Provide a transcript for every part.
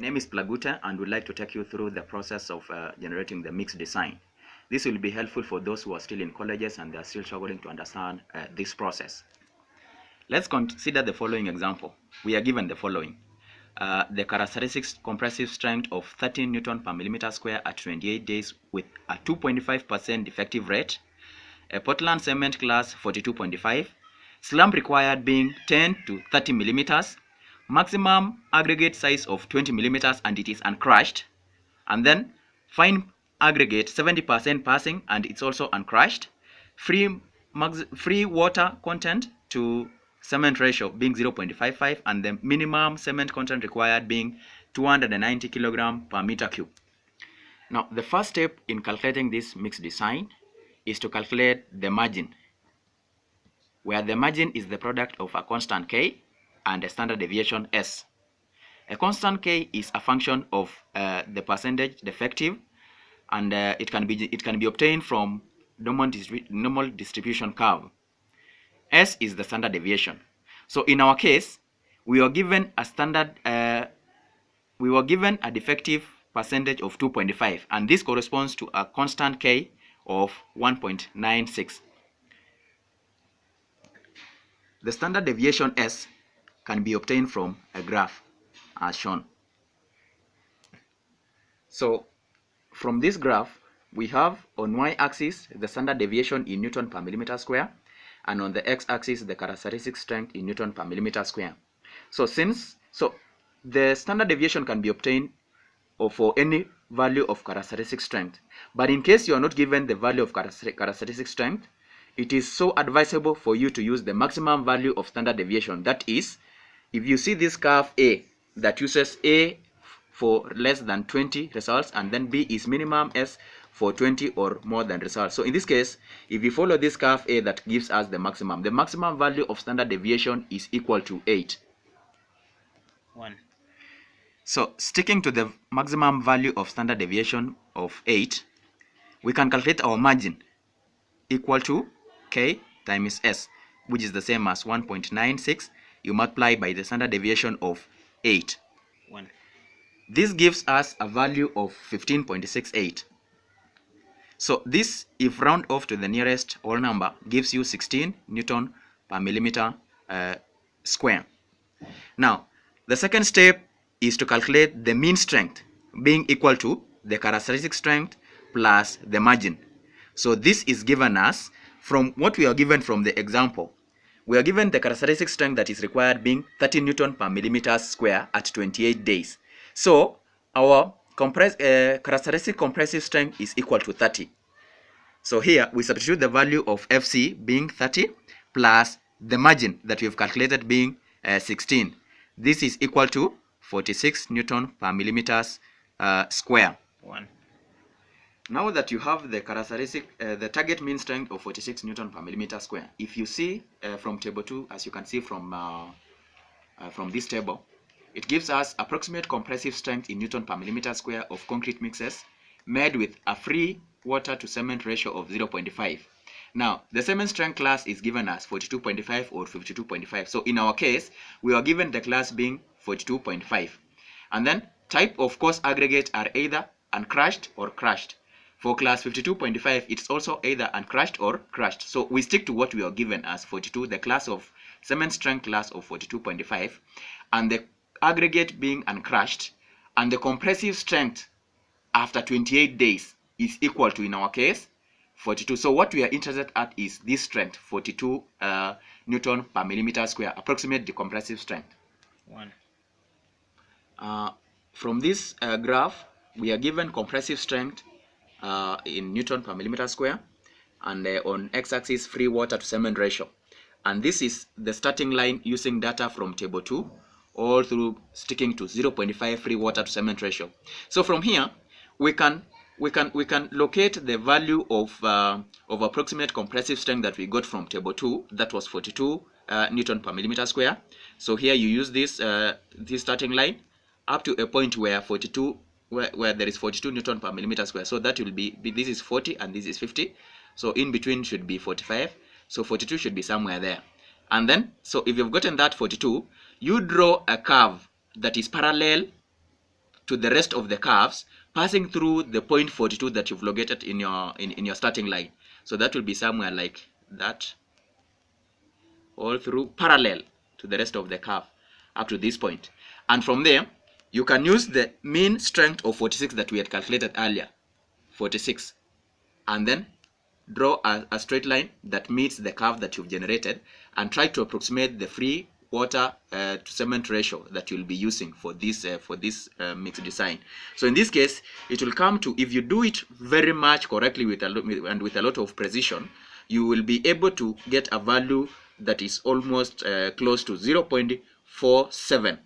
name is Plaguta and would like to take you through the process of generating the mix design. This will be helpful for those who are still in colleges and they are still struggling to understand this process. Let's consider the following example. We are given the following. The characteristic compressive strength of 13 Newton per millimeter square at 28 days with a 2.5% defective rate, a Portland cement class 42.5, slump required being 10 to 30 millimeters, maximum aggregate size of 20 millimeters and it is uncrushed, and then fine aggregate 70% passing and it's also uncrushed, free water content to cement ratio being 0.55 and the minimum cement content required being 290 kilogram per meter cube. Now the first step in calculating this mix design is to calculate the margin, where the margin is the product of a constant K and a standard deviation S. A constant K is a function of the percentage defective, and it can be obtained from normal distribution curve. S is the standard deviation. So in our case, we were given a defective percentage of 2.5, and this corresponds to a constant K of 1.96. The standard deviation S can be obtained from a graph as shown. So from this graph, we have on y-axis the standard deviation in Newton per millimeter square, and on the x-axis the characteristic strength in Newton per millimeter square. So the standard deviation can be obtained for any value of characteristic strength, but in case you are not given the value of characteristic strength, it is so advisable for you to use the maximum value of standard deviation. That is, if you see this curve A that uses A for less than 20 results and then B is minimum S for 20 or more than results. So in this case, if you follow this curve A that gives us the maximum value of standard deviation is equal to 8. 1. So sticking to the maximum value of standard deviation of 8, we can calculate our margin equal to K times S, which is the same as 1.96. You multiply by the standard deviation of 8. 1. This gives us a value of 15.68. So this, if round off to the nearest whole number, gives you 16 Newton per millimeter square. Now, the second step is to calculate the mean strength being equal to the characteristic strength plus the margin. So this is given us from what we are given from the example. We are given the characteristic strength that is required being 30 Newton per millimeter square at 28 days. So our characteristic compressive strength is equal to 30. So here we substitute the value of FC being 30 plus the margin that we have calculated being 16. This is equal to 46 Newton per millimeters square. 1. Now that you have the the target mean strength of 46 Newton per millimeter square, if you see from table 2, as you can see from this table, it gives us approximate compressive strength in Newton per millimeter square of concrete mixes made with a free water to cement ratio of 0.5. Now, the cement strength class is given as 42.5 or 52.5. So in our case, we are given the class being 42.5. And then type of coarse aggregate are either uncrushed or crushed. For class 52.5, it's also either uncrushed or crushed. So we stick to what we are given as 42, the class of cement strength class of 42.5, and the aggregate being uncrushed, and the compressive strength after 28 days is equal to, in our case, 42. So what we are interested at is this strength, 42 Newton per millimeter square, approximate the compressive strength. 1. From this graph, we are given compressive strength in Newton per millimeter square, and on x-axis free water to cement ratio. And this is the starting line using data from table 2 all through sticking to 0.5 free water to cement ratio. So from here, we can locate the value of approximate compressive strength that we got from table 2. That was 42 Newton per millimeter square. So here you use this starting line up to a point where where there is 42 Newton per millimeter square. So that will be this is 40 and this is 50. So in between should be 45. So 42 should be somewhere there. And then, so if you've gotten that 42, you draw a curve that is parallel to the rest of the curves, passing through the point 42 that you've located in your starting line. So that will be somewhere like that, all through parallel to the rest of the curve up to this point. And from there, you can use the mean strength of 46 that we had calculated earlier, 46, and then draw a straight line that meets the curve that you've generated and try to approximate the free water to cement ratio that you'll be using for this mixed design. So in this case, it will come to, if you do it very much correctly with a lot of precision, you will be able to get a value that is almost close to 0.47.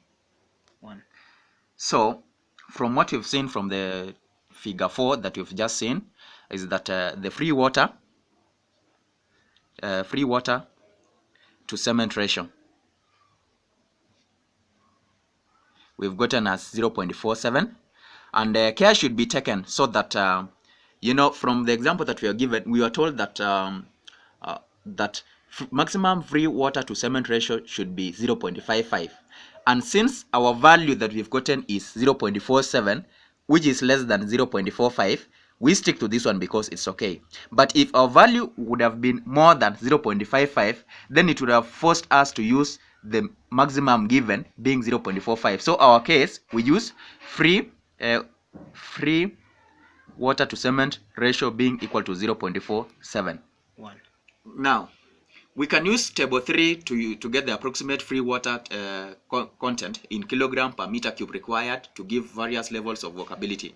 So from what you've seen from the figure 4 that you've just seen, is that the free water to cement ratio we've gotten as 0.47, and care should be taken so that you know, from the example that we are given, we are told that maximum free water to cement ratio should be 0.55, and since our value that we've gotten is 0.47, which is less than 0.45, we stick to this one because it's okay. But if our value would have been more than 0.55, then it would have forced us to use the maximum given being 0.45. So our case, we use free water to cement ratio being equal to 0.47. Now, we can use table 3 to get the approximate free water content in kilogram per meter cube required to give various levels of workability.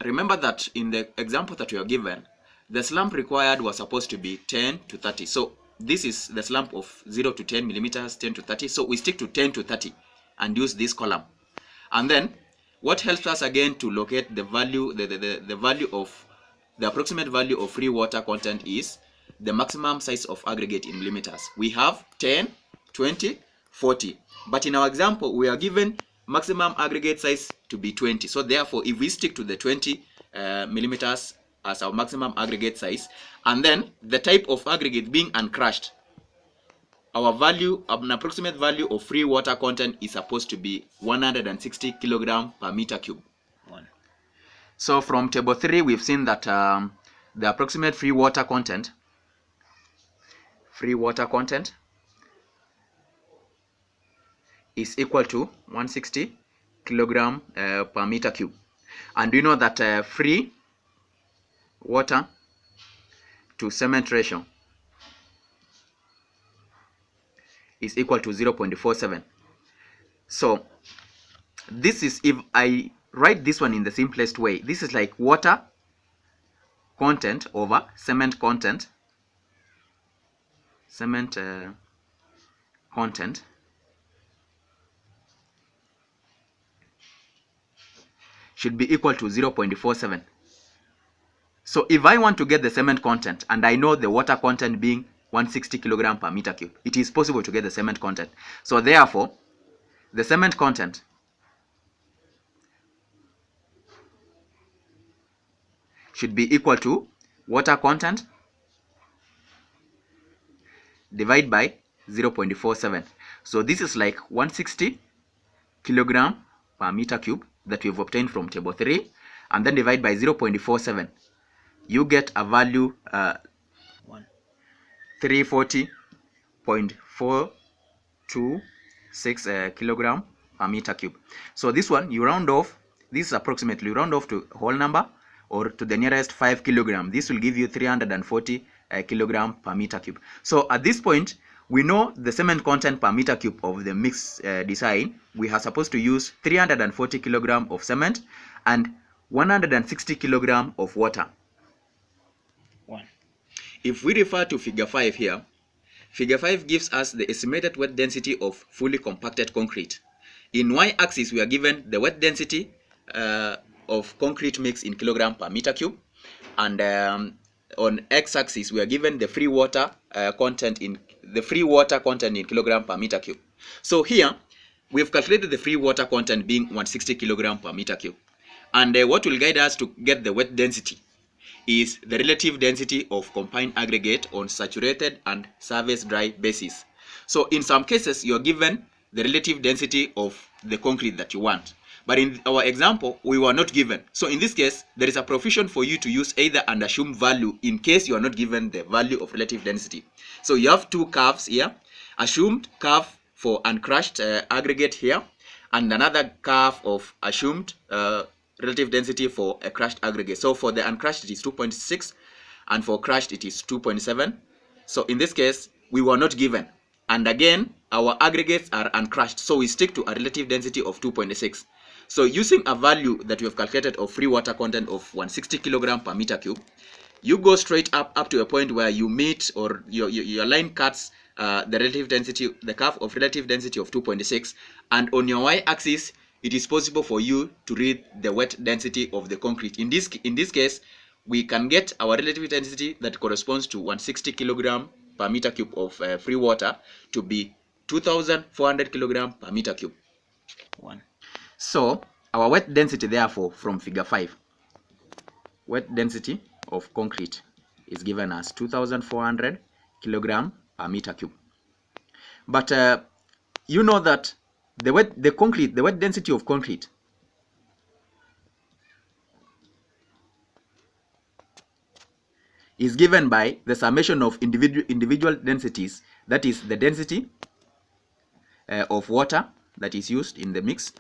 Remember that in the example that we are given, the slump required was supposed to be 10 to 30. So this is the slump of 0 to 10 millimeters, 10 to 30. So we stick to 10 to 30 and use this column. And then what helps us again to locate the value, the value of the approximate value of free water content is the maximum size of aggregate in millimeters. We have 10, 20, 40. But in our example, we are given maximum aggregate size to be 20. So therefore, if we stick to the 20 millimeters as our maximum aggregate size, and then the type of aggregate being uncrushed, our value, an approximate value of free water content is supposed to be 160 kilogram per meter cube. So from table 3, we've seen that the approximate free water content is equal to 160 kilogram per meter cube. And we know that free water to cement ratio is equal to 0.47. So this is, if I write this one in the simplest way, this is like water content over cement content. Content should be equal to 0.47. So if I want to get the cement content and I know the water content being 160 kilogram per meter cube, it is possible to get the cement content. So therefore, the cement content should be equal to water content divided by 0.47. So this is like 160 kilogram per meter cube that we've obtained from table 3, and then divide by 0.47. You get a value 340.426 kilogram per meter cube. So this one, you round off, this is approximately, you round off to whole number or to the nearest 5 kilogram. This will give you 340 kilogram per meter cube. So at this point, we know the cement content per meter cube of the mixed design. We are supposed to use 340 kilogram of cement and 160 kilogram of water. If we refer to figure 5 here, figure 5 gives us the estimated wet density of fully compacted concrete. In y-axis, we are given the wet density of concrete mix in kilogram per meter cube, and on x-axis we are given the free water content in kilogram per meter cube. So here we have calculated the free water content being 160 kilogram per meter cube, and what will guide us to get the wet density is the relative density of combined aggregate on saturated and surface dry basis. So in some cases you are given the relative density of the concrete that you want, But in our example, we were not given. So in this case, there is a provision for you to use either an assumed value in case you are not given the value of relative density. So you have two curves here, assumed curve for uncrushed aggregate here, and another curve of assumed relative density for a crushed aggregate. So for the uncrushed it is 2.6 and for crushed it is 2.7. So in this case we were not given, and again our aggregates are uncrushed, so we stick to a relative density of 2.6. So using a value that we have calculated of free water content of 160 kilogram per meter cube, you go straight up to a point where you meet, or your line cuts the relative density, the curve of relative density of 2.6, and on your y-axis it is possible for you to read the wet density of the concrete. In this case, we can get our relative density that corresponds to 160 kilogram per meter cube of free water to be 2,400 kilogram per meter cube. 1. So our wet density, therefore, from figure 5, wet density of concrete is given as 2,400 kilogram per meter cube. But you know that the wet density of concrete is given by the summation of individual densities, that is the density of water that is used in the mix,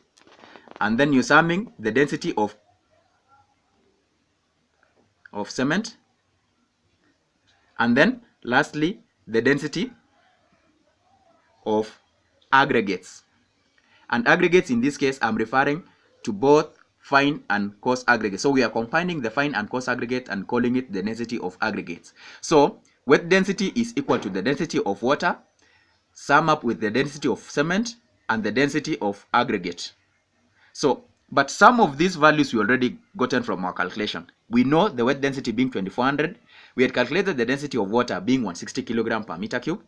and then you're summing the density of cement, and then lastly the density of aggregates. And aggregates in this case I'm referring to both fine and coarse aggregates. So we are combining the fine and coarse aggregate and calling it the density of aggregates. So wet density is equal to the density of water sum up with the density of cement and the density of aggregate. So but some of these values we already gotten from our calculation. We know the wet density being 2400. We had calculated the density of water being 160 kilogram per meter cube,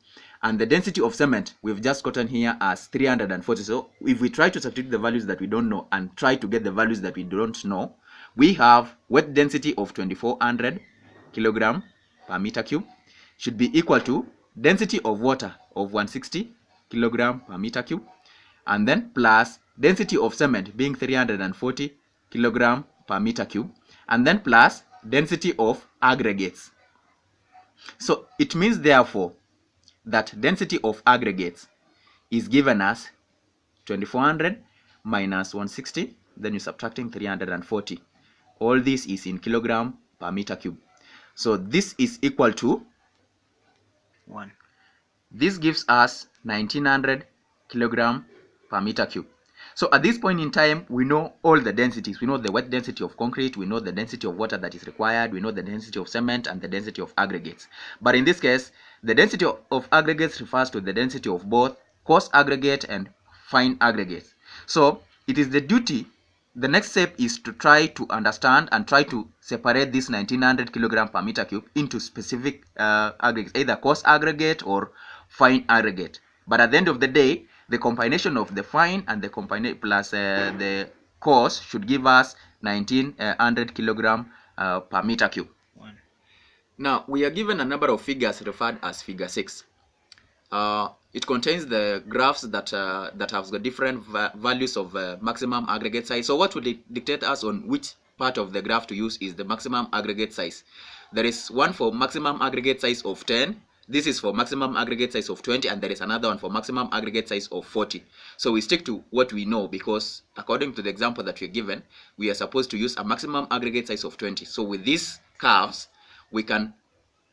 and the density of cement we've just gotten here as 340. So if we try to substitute the values that we don't know and try to get the values that we don't know, we have wet density of 2400 kilogram per meter cube should be equal to density of water of 160 kilogram per meter cube, and then plus density of cement being 340 kilogram per meter cube, and then plus density of aggregates. So it means therefore that density of aggregates is given as 2400 minus 160, then you're subtracting 340. All this is in kilogram per meter cube. So this is equal to 1. This gives us 1900 kilogram per meter cube. So at this point in time, we know all the densities. We know the wet density of concrete, we know the density of water that is required, we know the density of cement and the density of aggregates. But in this case, the density of aggregates refers to the density of both coarse aggregate and fine aggregates. So it is the duty, the next step is to try to understand and try to separate this 1900 kilogram per meter cube into specific aggregates, either coarse aggregate or fine aggregate. But at the end of the day, the combination of the fine and the plus the coarse should give us 1900 kilogram per meter cube. 1. Now we are given a number of figures referred as figure 6. It contains the graphs that have got different values of maximum aggregate size. So what will dictate us on which part of the graph to use is the maximum aggregate size. There is one for maximum aggregate size of 10. This is for maximum aggregate size of 20, and there is another one for maximum aggregate size of 40. So we stick to what we know, because according to the example that we're given, we are supposed to use a maximum aggregate size of 20. So with these curves, we can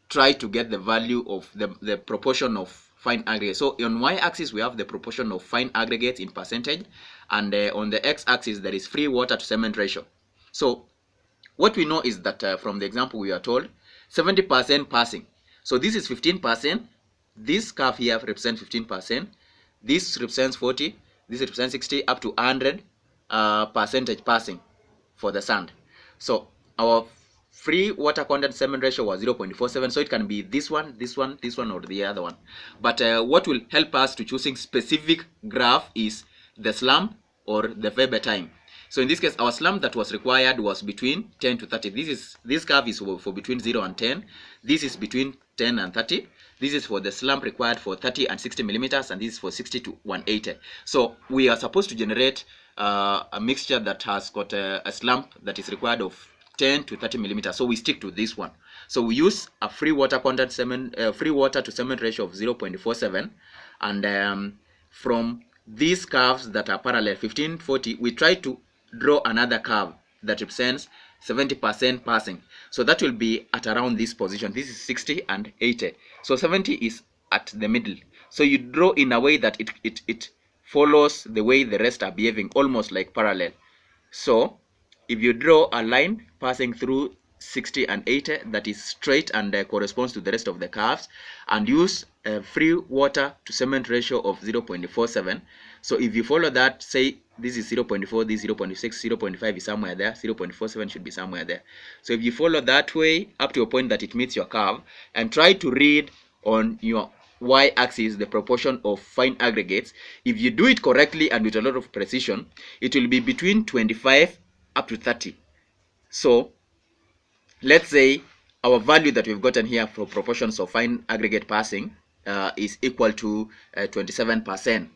try to get the value of the proportion of fine aggregate. So on y-axis, we have the proportion of fine aggregates in percentage, and on the x-axis, there is free water to cement ratio. So what we know is that from the example we are told, 70% passing. So this is 15%. This curve here represents 15%. This represents 40. This represents 60 up to 100 percentage passing for the sand. So our free water content cement ratio was 0.47. So it can be this one, this one, this one, or the other one. But what will help us to choosing specific graph is the slump or the Weber time. So in this case, our slump that was required was between 10 to 30. This curve is for between 0 and 10. This is between 10 and 30. This is for the slump required for 30 and 60 millimeters, and this is for 60 to 180. So we are supposed to generate a mixture that has got a slump that is required of 10 to 30 millimeters. So we stick to this one. So we use a free water content free water to cement ratio of 0.47, and from these curves that are parallel 15, 40, we try to draw another curve that represents 70% passing. So that will be at around this position. This is 60 and 80. So 70 is at the middle. So you draw in a way that it follows the way the rest are behaving, almost like parallel. So if you draw a line passing through 60 and 80 that is straight and corresponds to the rest of the curves, and use a free water to cement ratio of 0.47. So if you follow that, say this is 0.4, this is 0.6, 0.5 is somewhere there, 0.47 should be somewhere there. So if you follow that way up to a point that it meets your curve, and try to read on your y-axis the proportion of fine aggregates, if you do it correctly and with a lot of precision, it will be between 25 up to 30. So let's say our value that we've gotten here for proportions of fine aggregate passing is equal to 27%.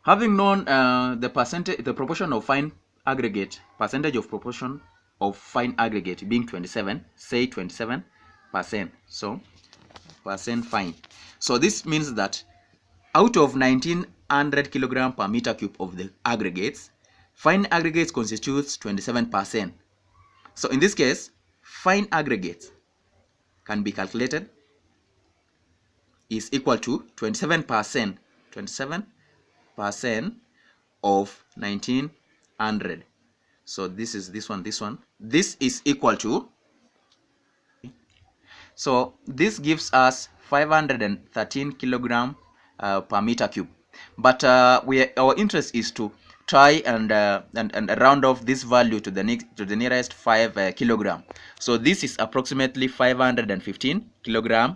Having known the proportion of fine aggregate, percentage of proportion of fine aggregate being 27, say 27%. So percent fine. So this means that out of 1900 kilogram per meter cube of the aggregates, fine aggregates constitutes 27%. So in this case, fine aggregates can be calculated is equal to 27%. 27% of 1900. So this is this one. This is equal to, so this gives us 513 kilogram per meter cube. But our interest is to try and round off this value to the nearest 5 kilogram. So this is approximately 515 kilogram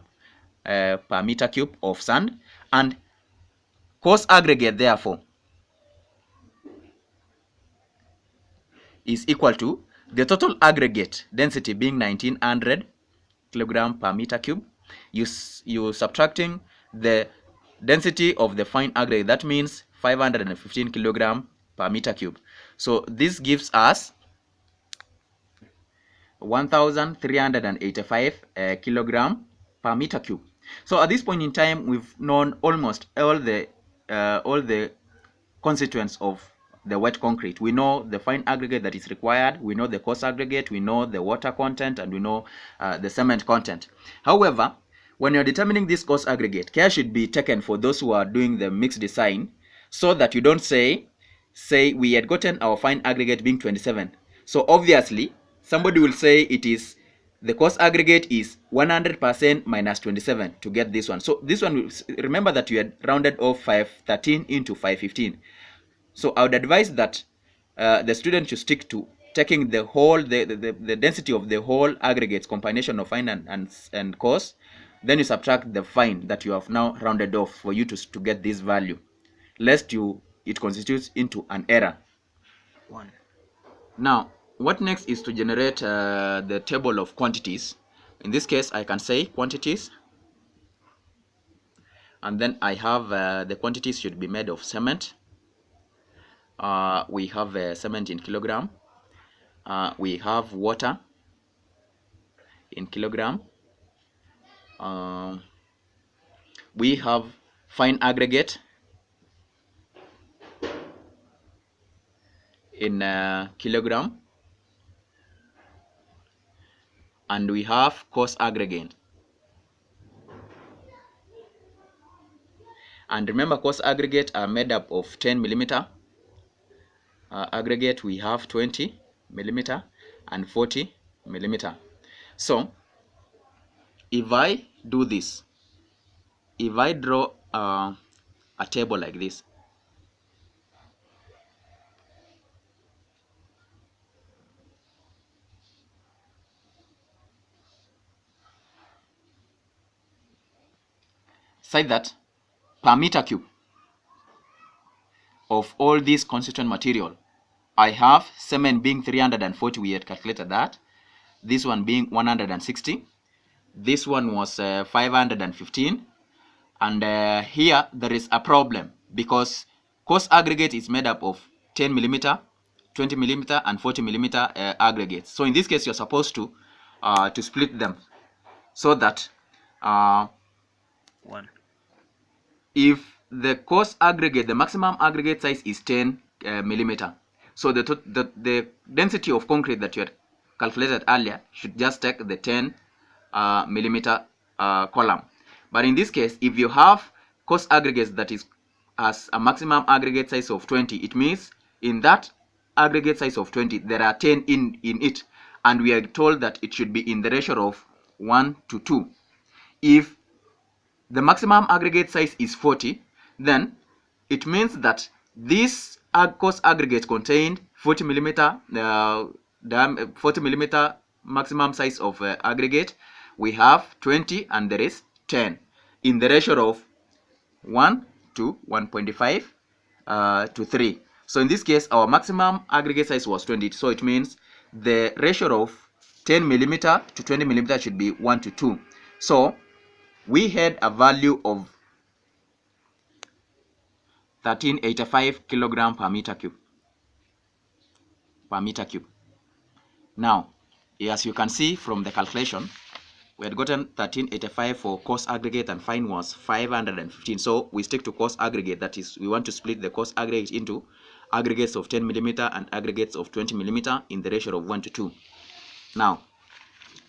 per meter cube of sand, and coarse aggregate therefore is equal to the total aggregate density being 1900 kilogram per meter cube. You subtracting the density of the fine aggregate, that means 515 kilogram per meter cube. So this gives us 1385 kilogram per meter cube. So at this point in time, we've known almost all the constituents of the wet concrete. We know the fine aggregate that is required, we know the coarse aggregate, we know the water content, and we know the cement content. However, when you're determining this coarse aggregate, care should be taken for those who are doing the mixed design, so that you don't say we had gotten our fine aggregate being 27. So obviously, somebody will say it is the coarse aggregate is 100% minus 27 to get this one. So this one, remember that you had rounded off 513 into 515. So I would advise that the student should stick to taking the whole, the density of the whole aggregates, combination of fine and coarse. Then you subtract the fine that you have now rounded off for you to get this value, lest it constitutes into an error. 1. Now, what next is to generate the table of quantities. In this case, I can say quantities, and then I have the quantities should be made of cement. We have cement in kilogram. We have water in kilogram. We have fine aggregate in kilogram, and we have coarse aggregate. And remember, coarse aggregate are made up of 10 millimeter. Aggregate we have 20 millimeter and 40 millimeter. So if I do this, if I draw a table like this, say that per meter cube of all this constituent material, I have cement being 340, we had calculated that. This one being 160. This one was 515. And here there is a problem, because coarse aggregate is made up of 10 millimeter, 20 millimeter, and 40 millimeter aggregates. So in this case, you're supposed to split them so that 1. if the coarse aggregate, the maximum aggregate size is 10 millimeter, so the density of concrete that you had calculated earlier should just take the 10 millimeter column. But in this case, if you have coarse aggregates that is as a maximum aggregate size of 20, it means in that aggregate size of 20 there are 10 in it, and we are told that it should be in the ratio of 1 to 2. If the maximum aggregate size is 40, then it means that this coarse aggregate contained 40 millimeter maximum size of aggregate. We have 20 and there is 10 in the ratio of 1 to 1.5 to 3. So in this case, our maximum aggregate size was 20. So it means the ratio of 10 millimeter to 20 millimeter should be 1 to 2. So we had a value of 1385 kilogram per meter cube. Now, as you can see from the calculation, we had gotten 1385 for coarse aggregate and fine was 515. So we stick to coarse aggregate. That is, we want to split the coarse aggregate into aggregates of 10 millimeter and aggregates of 20 millimeter in the ratio of 1 to 2. Now,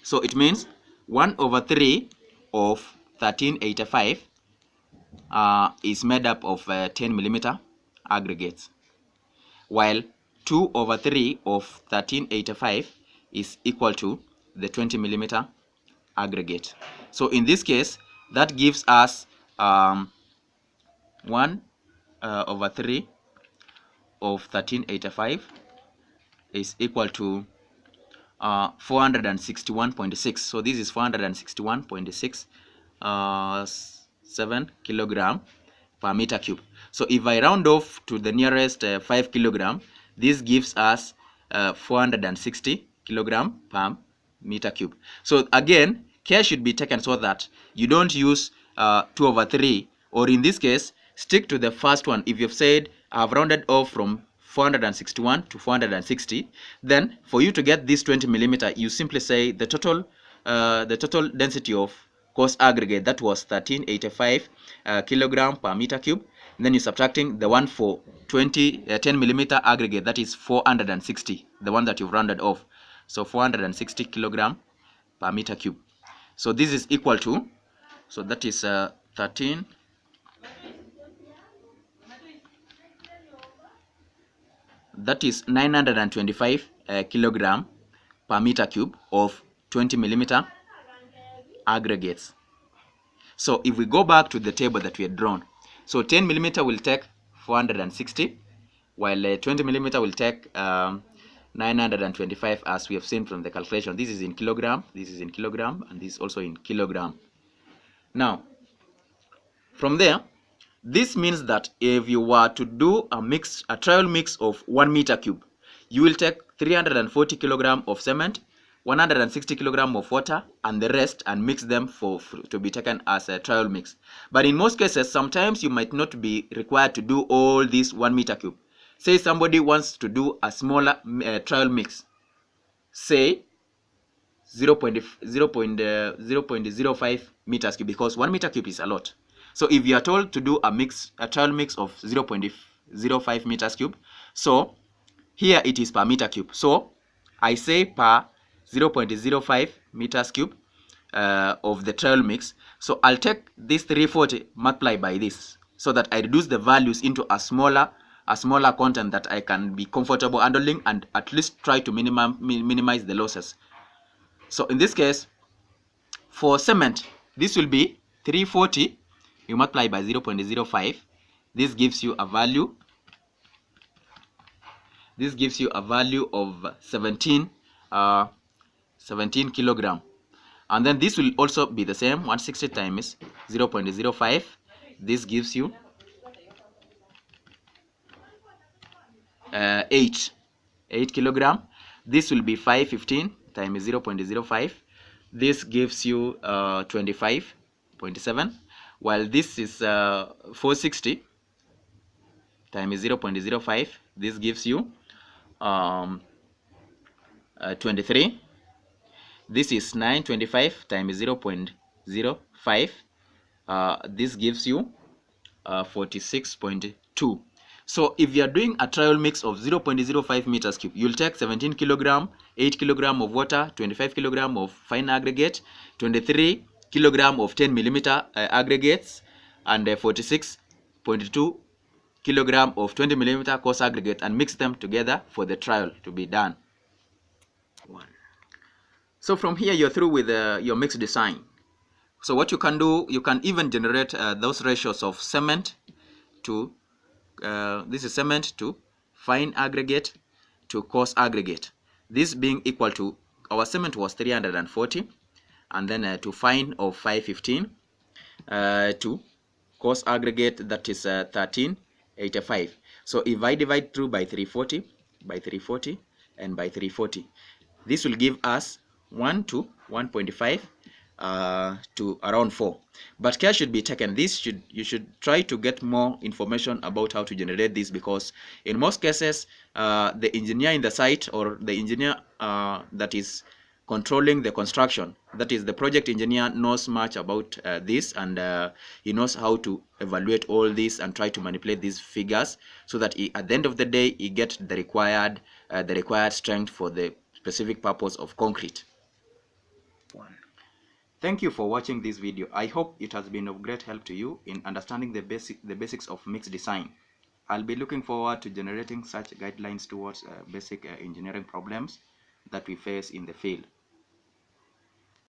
so it means 1 over 3 of 1385 is made up of 10 millimeter aggregates, while 2 over 3 of 1385 is equal to the 20 millimeter aggregate. So in this case, that gives us 1 over 3 of 1385 is equal to 461.6. So this is 461.6 7 kilogram per meter cube. So if I round off to the nearest 5 kilogram, this gives us 460 kilogram per meter cube. So again, care should be taken so that you don't use 2 over 3, or in this case, stick to the first one. If you've said I've rounded off from 461 to 460, then for you to get this 20 millimeter, you simply say the total density of coarse aggregate, that was 1385 kilogram per meter cube. And then you're subtracting the one for 10 millimeter aggregate, that is 460, the one that you've rounded off. So 460 kilogram per meter cube. So this is equal to, so that is 13. That is 925 kilogram per meter cube of 20 millimeter aggregates. So if we go back to the table that we had drawn, so 10 millimeter will take 460, while 20 millimeter will take 925, as we have seen from the calculation. This is in kilogram, this is in kilogram, and this is also in kilogram. Now, from there, this means that if you were to do a trial mix of 1 meter cube, you will take 340 kilogram of cement, 160 kilogram of water, and the rest, and mix them to be taken as a trial mix. But in most cases, sometimes you might not be required to do all this 1 meter cube. Say somebody wants to do a smaller trial mix, say 0.05 meters cube, because 1 meter cube is a lot. So if you are told to do a trial mix of 0.05 meters cube, so here it is per meter cube. So I say per 0.05 meters cube of the trial mix. So I'll take this 340 multiply by this, so that I reduce the values into a smaller content that I can be comfortable handling and at least try to minimize the losses. So in this case, for cement, this will be 340. You multiply by 0.05. This gives you a value. This gives you a value of 17 kilogram. And then this will also be the same. 160 times 0.05. This gives you 8 kilogram. This will be 515 times 0.05. This gives you 25.7. While this is 460 times 0.05. This gives you 23. This is 925 times 0.05. This gives you 46.2. So if you are doing a trial mix of 0.05 meters cube, you'll take 17 kilogram, 8 kilogram of water, 25 kilogram of fine aggregate, 23 kilogram of 10 millimeter aggregates, and 46.2 kilogram of 20 millimeter coarse aggregate, and mix them together for the trial to be done. 1. So from here you're through with your mix design. So what you can do, you can even generate those ratios of cement to this is cement to fine aggregate to coarse aggregate. This being equal to, our cement was 340, and then to fine of 515, to coarse aggregate, that is 1385. So if I divide through by 340, and by 340, this will give us 1 to 1.5 to around 4. But care should be taken. You should try to get more information about how to generate this, because in most cases the engineer in the site, or the engineer that is controlling the construction, that is the project engineer, knows much about this, and he knows how to evaluate all this and try to manipulate these figures, so that at the end of the day he gets the required strength for the specific purpose of concrete. 1. Thank you for watching this video. I hope it has been of great help to you in understanding the basics of mix design. I'll be looking forward to generating such guidelines towards basic engineering problems that we face in the field.